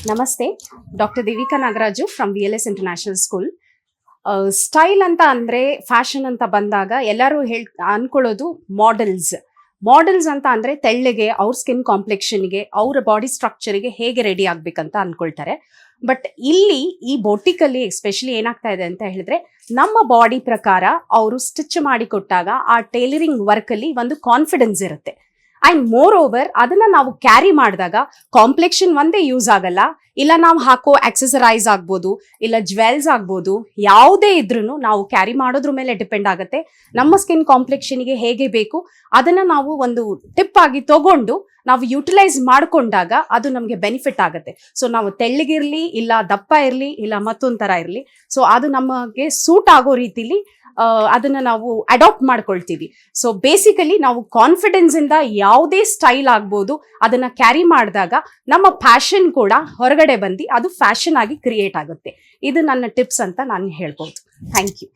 ನಮಸ್ತೆ, doctor Devika Nagaraju from VLS international school. Style ಅಂತ ಅಂದ್ರೆ ಫ್ಯಾಷನ್ ಅಂತ ಬಂದಾಗ ಎಲ್ಲರೂ ಅನ್ಕೊಳ್ಳೋದು ಮಾಡೆಲ್ಸ್ ಅಂತ ಅಂದ್ರೆ ತೆಳ್ಳಗೆ, ಅವ್ರ ಸ್ಕಿನ್ ಕಾಂಪ್ಲೆಕ್ಷನ್ಗೆ, ಅವರ ಬಾಡಿ ಸ್ಟ್ರಕ್ಚರ್ಗೆ ಹೇಗೆ ರೆಡಿ ಆಗ್ಬೇಕಂತ ಅನ್ಕೊಳ್ತಾರೆ. ಬಟ್ ಇಲ್ಲಿ ಈ ಬೊಟಿಕಲ್ಲಿ ಎಸ್ಪೆಷಲಿ ಏನಾಗ್ತಾ ಇದೆ ಅಂತ ಹೇಳಿದ್ರೆ, ನಮ್ಮ ಬಾಡಿ ಪ್ರಕಾರ ಅವರು ಸ್ಟಿಚ್ ಮಾಡಿ ಕೊಟ್ಟಾಗ ಆ ಟೈಲರಿಂಗ್ ವರ್ಕ್ ಅಲ್ಲಿ ಒಂದು ಕಾನ್ಫಿಡೆನ್ಸ್ ಇರುತ್ತೆ. ಅಂಡ್ ಮೋರ್ ಓವರ್ ಅದನ್ನ ನಾವು ಕ್ಯಾರಿ ಮಾಡಿದಾಗ ಕಾಂಪ್ಲೆಕ್ಷನ್ ಒಂದೇ ಯೂಸ್ ಆಗಲ್ಲ, ಇಲ್ಲ ನಾವು ಹಾಕೋ ಆಕ್ಸೆಸರೈಸ್ ಆಗ್ಬೋದು, ಇಲ್ಲ ಜ್ವೆಲ್ಸ್ ಆಗ್ಬೋದು, ಯಾವುದೇ ಇದ್ರೂ ನಾವು ಕ್ಯಾರಿ ಮಾಡೋದ್ರ ಮೇಲೆ ಡಿಪೆಂಡ್ ಆಗುತ್ತೆ. ನಮ್ಮ ಸ್ಕಿನ್ ಕಾಂಪ್ಲೆಕ್ಷನ್ಗೆ ಹೇಗೆ ಬೇಕು ಅದನ್ನ ನಾವು ಒಂದು ಟಿಪ್ ಆಗಿ ತಗೊಂಡು ನಾವು ಯುಟಿಲೈಸ್ ಮಾಡ್ಕೊಂಡಾಗ ಅದು ನಮಗೆ ಬೆನಿಫಿಟ್ ಆಗುತ್ತೆ. ಸೊ ನಾವು ತೆಳ್ಳಗಿರ್ಲಿ, ಇಲ್ಲ ದಪ್ಪ ಇರಲಿ, ಇಲ್ಲ ಮತ್ತೊಂದ್ ತರ ಇರಲಿ, ಸೊ ಅದು ನಮಗೆ ಸೂಟ್ ಆಗೋ ರೀತಿಲಿ ಅದನ್ನ ನಾವು ಅಡಾಪ್ಟ್ ಮಾಡ್ಕೊಳ್ತೀವಿ. ಸೊ ಬೇಸಿಕಲಿ ನಾವು ಕಾನ್ಫಿಡೆನ್ಸ್ ಇಂದ ಯಾವುದೇ ಸ್ಟೈಲ್ ಆಗ್ಬೋದು ಅದನ್ನ ಕ್ಯಾರಿ ಮಾಡಿದಾಗ ನಮ್ಮ ಪ್ಯಾಷನ್ ಕೂಡ ಹೊರಗಡೆ ಬಂದು ಅದು ಫ್ಯಾಷನ್ ಆಗಿ ಕ್ರಿಯೇಟ್ ಆಗುತ್ತೆ. ಇದು ನನ್ನ ಟಿಪ್ಸ್ ಅಂತ ನಾನು ಹೇಳ್ಬೋದು. Thank you.